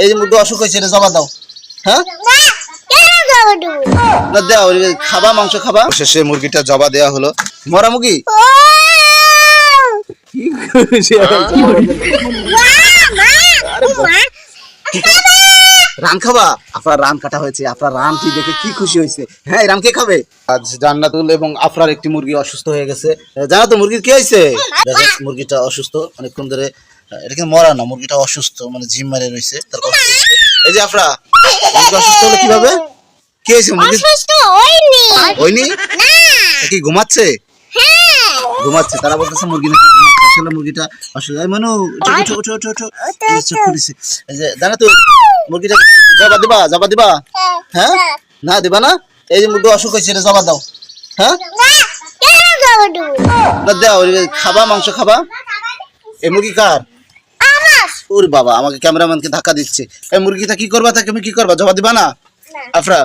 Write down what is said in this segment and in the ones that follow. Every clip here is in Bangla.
এই যে মুরগি অসুখ হয়েছে, এটা জবা দাও। হ্যাঁ না দেও, খাবা মাংস খাবা। শেষে মুরগিটা জবা দেওয়া হলো। মরা মুরগি রান খাবা? আপনার রান কাটা হয়েছে, আপনার রানটি দেখে কি খুশি হয়েছে। হ্যাঁ, রান কে খাবে? আজ জান্নাতুল এবং আফরার একটি মুরগি অসুস্থ হয়ে গেছে। জানো তো মুরগির কি হয়েছে? দেখো মুরগিটা অসুস্থ অনেকক্ষণ ধরে। এটা কিন্তু মরা না, মুরগিটা অসুস্থ, মানে জিম মারে রয়েছে, তার কষ্ট হচ্ছে। এই যে আফরা, মুরগি অসুস্থ হলো কিভাবে? কি হয়েছে মুরগি? অসুস্থ হয়নি না, কি ঘুমাচ্ছে? ঘুমাচ্ছে। তারা বলতেছে মুরগি নাকি ঘুমাচ্ছে, আসলে মুরগিটা অসুস্থ। মানে জানো তো মুরগিটা জবা দিবা? হ্যাঁ না দিবা না? এই যে মুরগি অসুখ হয়েছে, এটা জবা দাও। হ্যাঁ না দেও, খাবা মাংস খাবা। এই মুরগি কার? ওর বাবা, আমাকে ক্যামেরাম্যানকে ধাক্কা দিচ্ছে। এই মুরগিটা কি করবা? তাকে কি করবা? জবা দিবা না? আফরা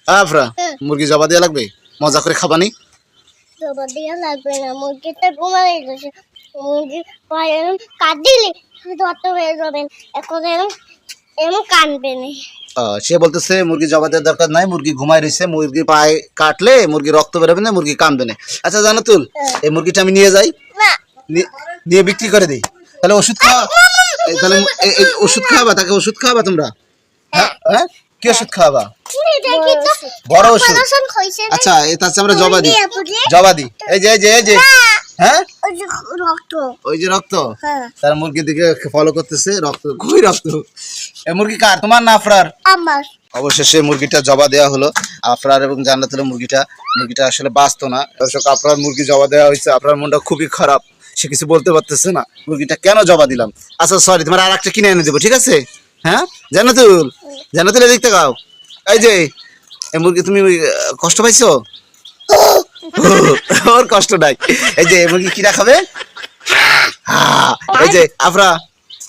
আফরা, মুরগি জবা দেওয়া লাগবে, মজা করে খাবানি। জবা দেওয়া লাগবে না, মুরগিটা ঘুমাই গেছে। মুরগি পায়ে কাঁদিলে যত হয়ে যাবেন, এখন এমন কানবে না। সে বলতেছে মুরগি জবা দেওয়ার দরকার নাই, মুরগি ঘুমাই রয়েছে, মুরগি পায়ে কাটলে মুরগি রক্ত বেরোবে না, মুরগি কানবে না। আচ্ছা জান্নাতুল, এই মুরগিটা আমি নিয়ে যাই, নিয়ে বিক্রি করে দিই। তাহলে ওষুধ খাওয়া, তাহলে ওষুধ খাওয়াবা? তাকে ওষুধ খাওয়াবা তোমরা? হ্যাঁ, কি ওষুধ খাওয়াবা? বড় ওষুধ। আচ্ছা, এটা আমরা জবা দিই। এই যে হ্যাঁ ওই যে রক্ত, তার মুরগির দিকে ফলো করতেছে। রক্ত কই? রক্ত এই মুরগি কার? তোমার না আফরার? আমার। অবশেষে মুরগিটা জবা দেওয়া হলো। আফরার এবং জান্নাতুলের মুরগিটা আসলে বাঁচতো না। দর্শক, আফরার মুরগি জবা দেওয়া হয়েছে। আপনার মনটা খুবই খারাপ, সে কিছু বলতে পারতেছে না, মুরগিটা কেন জবা দিলাম। আচ্ছা সরি, তোমার আর একটা কিনে এনে দেবো, ঠিক আছে? হ্যাঁ জান্নাতুল দেখতে গাও। এই যে এই মুরগি, তুমি কষ্ট পাইছো? ওর কষ্ট নাই। এই যে মুরগি কিরা খাবে? এই যে আফরা,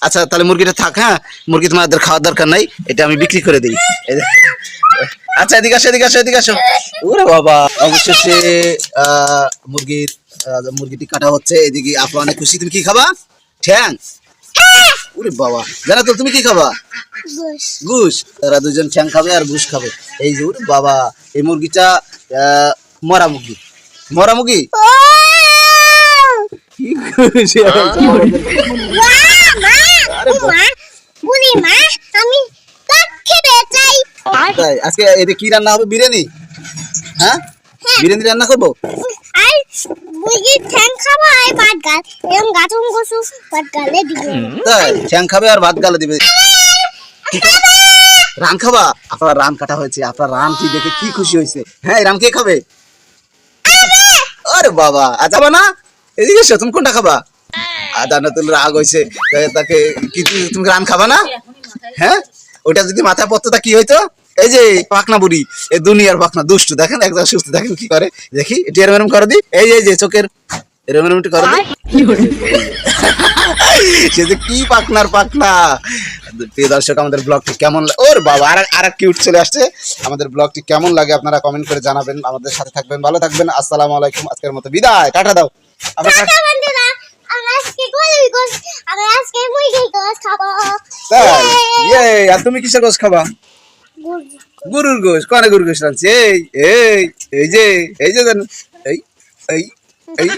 আচ্ছা তাহলে মুরগিটা থাক। হ্যাঁ, মুরগি তোমাদের খাওয়ার দরকার নাই, এটা আমি বিক্রি করে দিই। আচ্ছা এদিকে আসো। ওরে বাবা, অবশেষে মুরগিটি কাটা হচ্ছে। এদিকে আফরা অনেক খুশি। তুমি কি খাবা? ঠ্যাং? ওরে বাবা, জানা তো তুমি কি খাবা? গুশ। তারা দুজন ঠ্যাং খাবে আর গুশ খাবে। এই যে ওরে বাবা, এই মুরগিটা মরা মুরগি। আজকে এটা কি রান্না হবে? বিরিয়ানি? হ্যাঁ, বিরিয়ানি রান্না করবো। ঠ্যাং খাবে আর ভাত গালে দিবে। রান খাবা? আপনার রান কাটা হয়েছে, আপনার রানটি দেখে কি খুশি হয়েছে। হ্যাঁ, রান কে খাবে? আরে বাবা, যাবা না? এদিকে এসো, তুমি কোনটা খাবা? জান্নাতুল রাগ হয়েছে, তাকে তুমি রান খাবা না? হ্যাঁ, ওইটা যদি মাথায় পড়তো তা কি হইতো? এই যে পাকনা বুড়ি, এই দুনিয়ার পাকনা দুষ্টু, দেখেন একদম সুস্থ, দেখেন কি করে, দেখি এটি এরম করে দি। এই যে চোখের এরম করে দি। সে যে কি পাকনার পাকনা। প্রিয় দর্শক, আমাদের ব্লগটি কেমন, ওর বাবা আর কিউট চলে আসছে। আমাদের ব্লগটি কেমন লাগে আপনারা কমেন্ট করে জানাবেন। আমাদের সাথে থাকবেন, ভালো থাকবেন। আসসালামু আলাইকুম। আজকের মতো বিদায়, টাটা দাও। আর তুমি কিসের গোশ খাবা? গরুর গোশ। কনে গরুর গোশ রাঁধছি? এই যে এই যে এই